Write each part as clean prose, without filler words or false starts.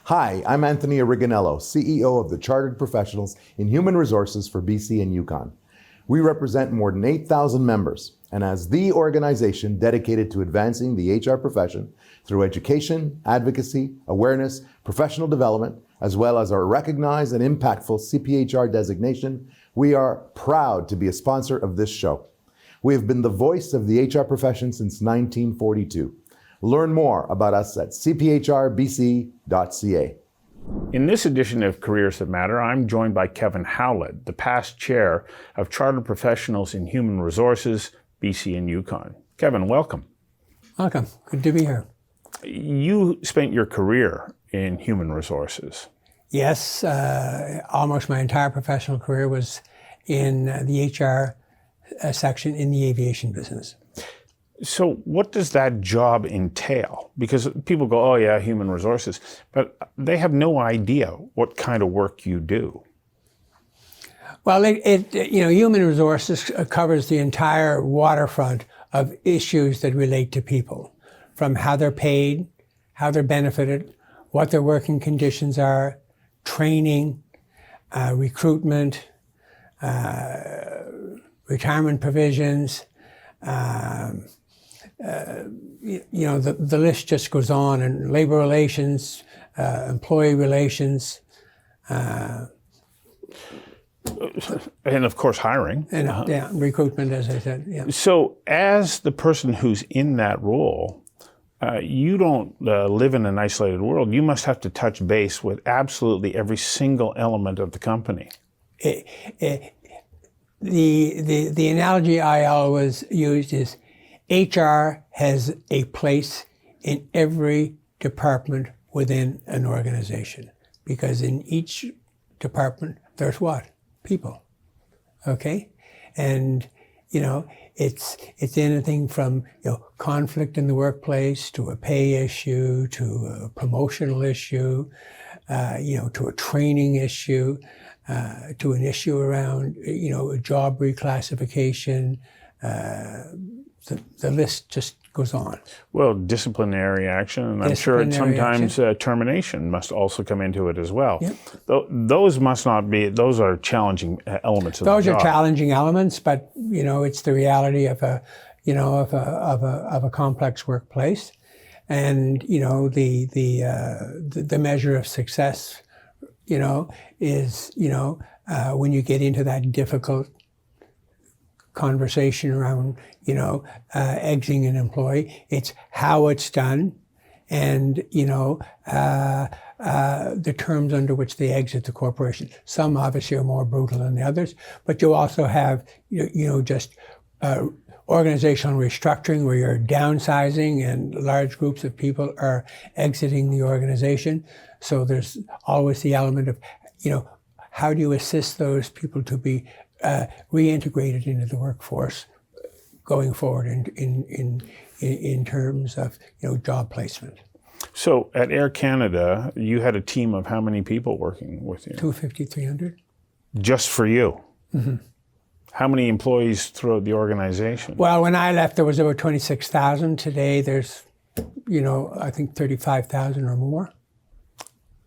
Hi, I'm Anthony Originello, CEO of the Chartered Professionals in Human Resources for BC and Yukon. We represent more than 8,000 members, and as the organization dedicated to advancing the HR profession through education, advocacy, awareness, professional development, as well as our recognized and impactful CPHR designation, we are proud to be a sponsor of this show. We have been the voice of the HR profession since 1942. Learn more about us at cphrbc.ca. In this edition of Careers That Matter, I'm joined by Kevin Howlett, the past chair of Chartered Professionals in Human Resources, BC and Yukon. Kevin, welcome. Welcome. Good to be here. You spent your career in human resources. Yes, almost my entire professional career was in the HR section in the aviation business. So what does that job entail? Because people go, oh yeah, human resources, but they have no idea what kind of work you do. Well, human resources covers the entire waterfront of issues that relate to people, from how they're paid, how they're benefited, what their working conditions are, training, recruitment, retirement provisions, the list just goes on, and labor relations, employee relations, and of course hiring. And recruitment, as I said. Yeah. So as the person who's in that role, you don't live in an isolated world. You must have to touch base with absolutely every single element of the company. The analogy I always used is HR has a place in every department within an organization, because in each department there's what? People. Okay? And it's anything from conflict in the workplace to a pay issue to a promotional issue, to a training issue, to an issue around a job reclassification. The list just goes on. Well, disciplinary action, and I'm sure sometimes termination must also come into it as well. Yep. Those must not be, those are challenging elements of the job. Those are challenging elements, but it's the reality of a complex workplace. And the measure of success is when you get into that difficult conversation around exiting an employee. It's how it's done, and the terms under which they exit the corporation. Some obviously are more brutal than the others, but you also have just organizational restructuring, where you're downsizing and large groups of people are exiting the organization. So there's always the element of how do you assist those people to be reintegrated into the workforce going forward in terms of job placement. So at Air Canada, you had a team of how many people working with you? 250, 300. Just for you? Mm-hmm. How many employees throughout the organization? Well, when I left, there was about 26,000. Today, there's, I think 35,000 or more.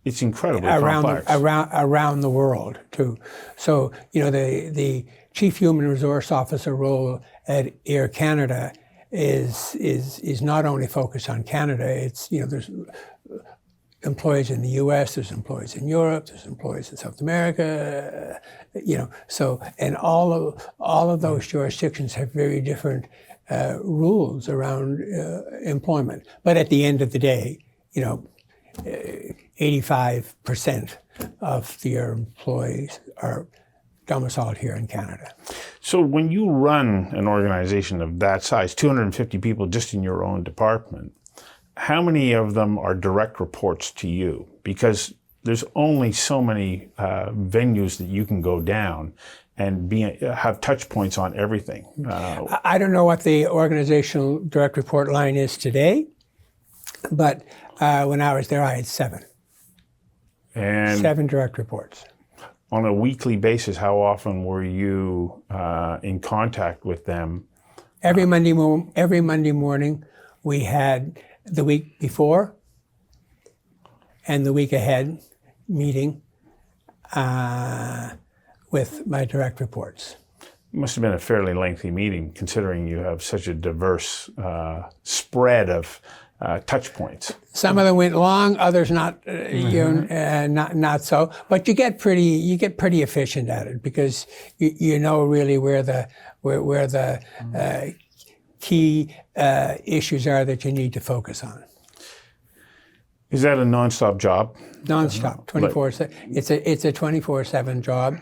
It's incredibly complex. Around the world, too. So, the Chief Human Resource Officer role at Air Canada is not only focused on Canada. It's, there's employees in the US, there's employees in Europe, there's employees in South America, so, and all of those jurisdictions have very different rules around employment. But at the end of the day, 85% of their employees are domiciled here in Canada. So when you run an organization of that size, 250 people just in your own department, how many of them are direct reports to you? Because there's only so many venues that you can go down and have touch points on everything. I don't know what the organizational direct report line is today, but when I was there, I had 7. And 7 direct reports. On a weekly basis, how often were you in contact with them? Every Monday morning, we had the week before and the week ahead meeting with my direct reports. It must have been a fairly lengthy meeting, considering you have such a diverse spread of touch points. Some of them went long, others not, not so. But you get pretty efficient at it, because you know really where the key issues are that you need to focus on. Is that a nonstop job? Nonstop, 24/7. It's a 24/7 job.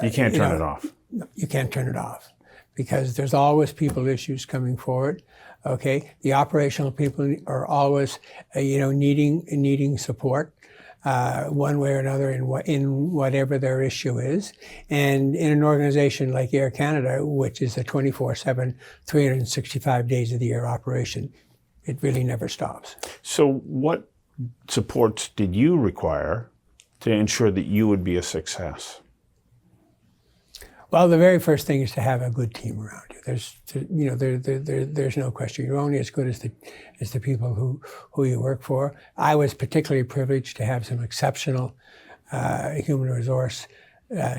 You can't turn it off. You can't turn it off, because there's always people issues coming forward. Okay, the operational people are always, needing support, one way or another in whatever their issue is. And in an organization like Air Canada, which is a 24/7, 365 days of the year operation, it really never stops. So what supports did you require to ensure that you would be a success? Well, the very first thing is to have a good team around you. There's no question. You're only as good as the people who you work for. I was particularly privileged to have some exceptional human resource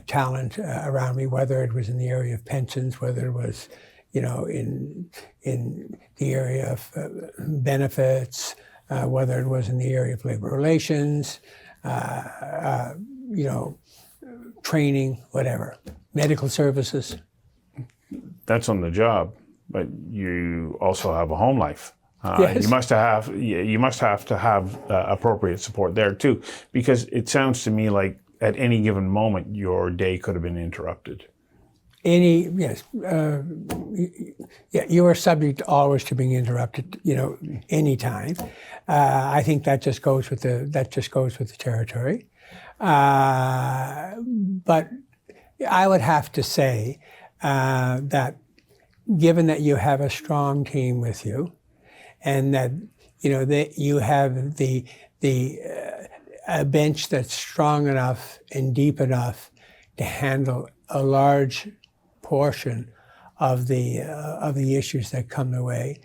talent around me, whether it was in the area of pensions, whether it was, in the area of benefits, whether it was in the area of labor relations, training, whatever, medical services. That's on the job, but you also have a home life. Yes. You must have to have appropriate support there too, because it sounds to me like at any given moment your day could have been interrupted. You are subject always to being interrupted. Anytime. I think that just goes with the territory. But I would have to say that given that you have a strong team with you, and that that you have a bench that's strong enough and deep enough to handle a large portion of the issues that come their way,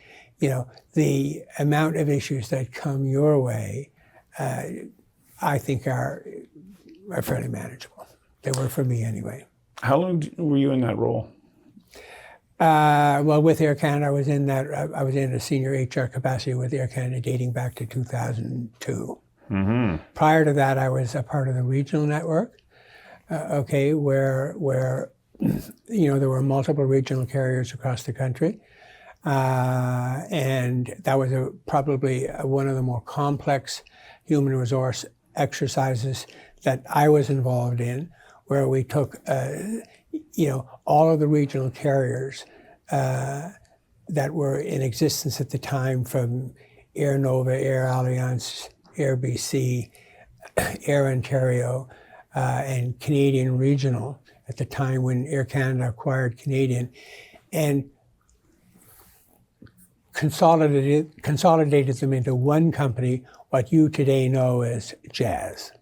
the amount of issues that come your way, I think are fairly manageable. They were for me anyway. How long were you in that role? Well, with Air Canada, I was in a senior HR capacity with Air Canada dating back to 2002. Mm-hmm. Prior to that, I was a part of the regional network, where there were multiple regional carriers across the country. And that was probably one of the more complex human resource exercises that I was involved in, where we took, all of the regional carriers that were in existence at the time, from Air Nova, Air Alliance, Air BC, Air Ontario, and Canadian Regional at the time when Air Canada acquired Canadian, and consolidated them into one company, what you today know as Jazz.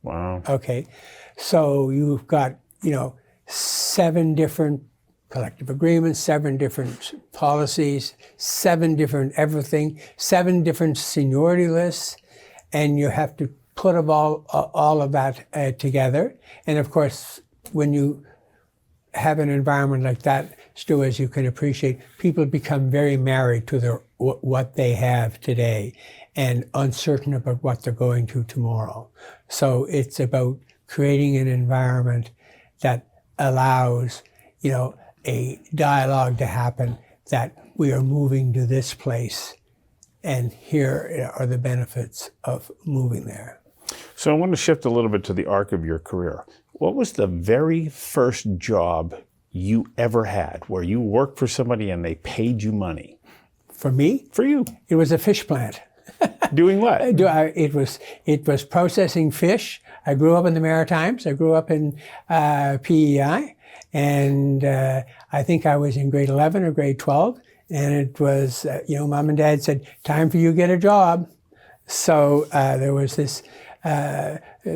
Wow. Okay, so you've got 7 different collective agreements, 7 different policies, 7 different everything, 7 different seniority lists, and you have to put all of that together. And of course, when you have an environment like that, Stu, as you can appreciate, people become very married to what they have today and uncertain about what they're going to tomorrow. So it's about creating an environment that allows, a dialogue to happen, that we are moving to this place, and here are the benefits of moving there. So I want to shift a little bit to the arc of your career. What was the very first job you ever had where you worked for somebody and they paid you money? For me? For you. It was a fish plant. Doing what? It was processing fish. I grew up in the Maritimes. I grew up in PEI. And I think I was in grade 11 or grade 12. And it was, Mom and Dad said, time for you to get a job. So there was this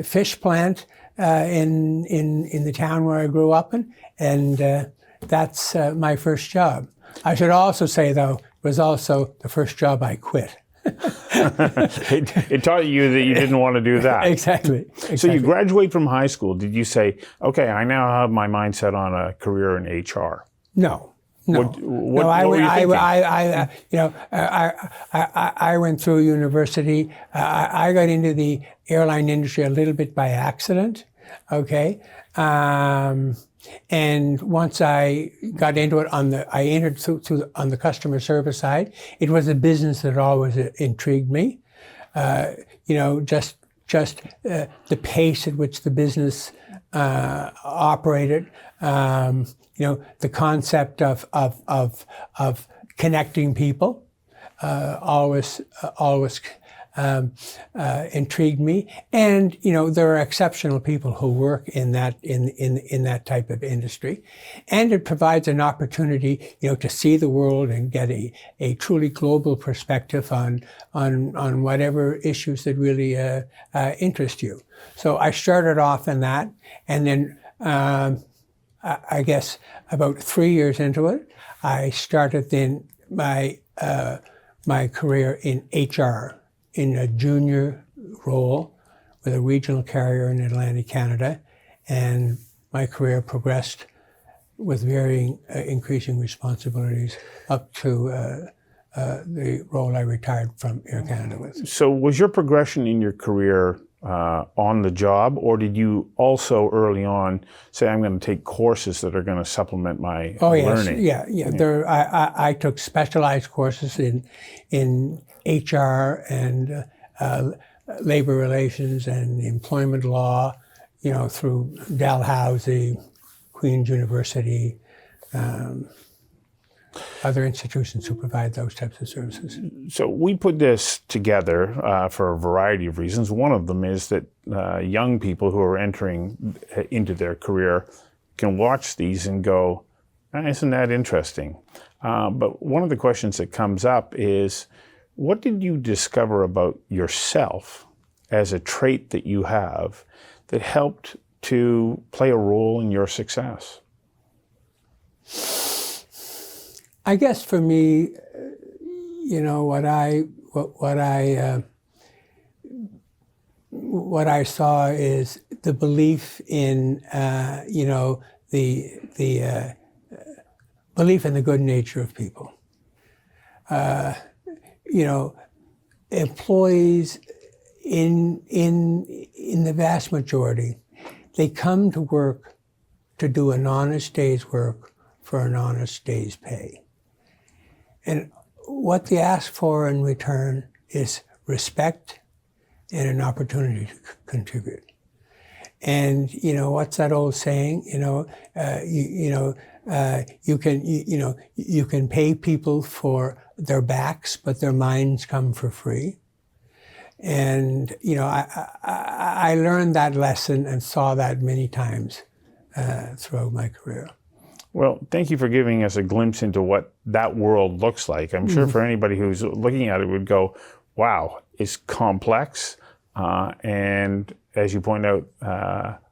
fish plant in the town where I grew up in. And that's my first job. I should also say, though, it was also the first job I quit. It taught you that you didn't want to do that. Exactly. So you graduate from high school. Did you say, okay, I now have my mindset on a career in HR? No. No, What I were you thinking? I went through university. I got into the airline industry a little bit by accident. Okay, and once I got into it I entered on the customer service side. It was a business that always intrigued me. Just the pace at which the business operated. The concept of connecting people always intrigued me. And there are exceptional people who work in that type of industry, and it provides an opportunity to see the world and get a truly global perspective on whatever issues that really interest you. So I started off in that, and then I guess about 3 years into it, I started then my career in HR in a junior role with a regional carrier in Atlantic Canada, and my career progressed with varying increasing responsibilities up to the role I retired from Air Canada with. So was your progression in your career on the job, or did you also early on say, I'm going to take courses that are going to supplement my learning? Yeah. I took specialized courses in HR and labor relations and employment law, through Dalhousie, Queen's University, other institutions who provide those types of services. So we put this together for a variety of reasons. One of them is that young people who are entering into their career can watch these and go, isn't that interesting? But one of the questions that comes up is, what did you discover about yourself as a trait that you have that helped to play a role in your success? I guess for me, what I saw is the belief in the belief in the good nature of people. Employees in the vast majority, they come to work to do an honest day's work for an honest day's pay. And what they ask for in return is respect and an opportunity to contribute. And what's that old saying? You can pay people for their backs, but their minds come for free. And I learned that lesson and saw that many times throughout my career. Well, thank you for giving us a glimpse into what that world looks like. I'm sure for anybody who's looking at it would go, wow, it's complex, and as you point out,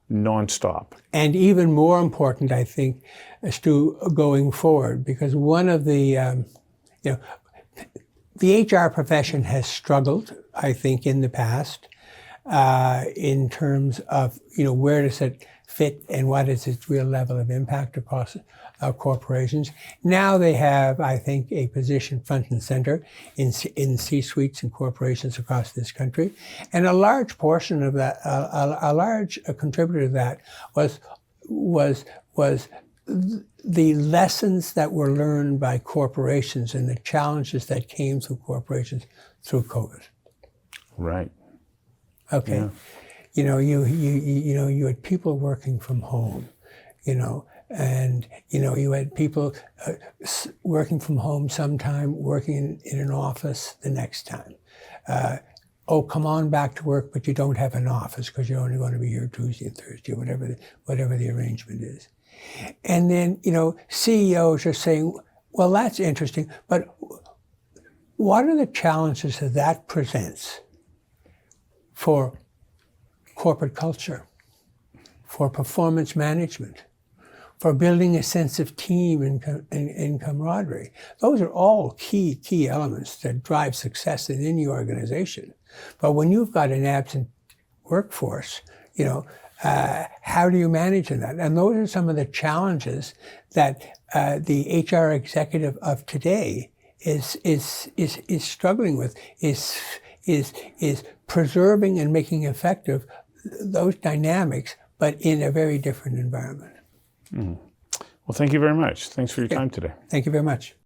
nonstop. And even more important, I think, as to going forward, because one of the, the HR profession has struggled, I think, in the past, in terms of, where does it fit and what is its real level of impact across corporations. Now they have, I think, a position front and center in C-suites and corporations across this country. And a large portion of that, a large contributor to that was the lessons that were learned by corporations and the challenges that came through corporations through COVID. Right. Okay. Yeah. You had people working from home, and you had people working from home sometime, working in an office the next time. Come on back to work, but you don't have an office because you're only going to be here Tuesday and Thursday, whatever the arrangement is. And then, CEOs are saying, well, that's interesting, but what are the challenges that presents for corporate culture, for performance management, for building a sense of team and camaraderie. Those are all key elements that drive success in any organization. But when you've got an absent workforce, how do you manage that? And those are some of the challenges that the HR executive of today is struggling with, is preserving and making effective those dynamics, but in a very different environment. Well, thank you very much. Thanks for your time today. Thank you very much.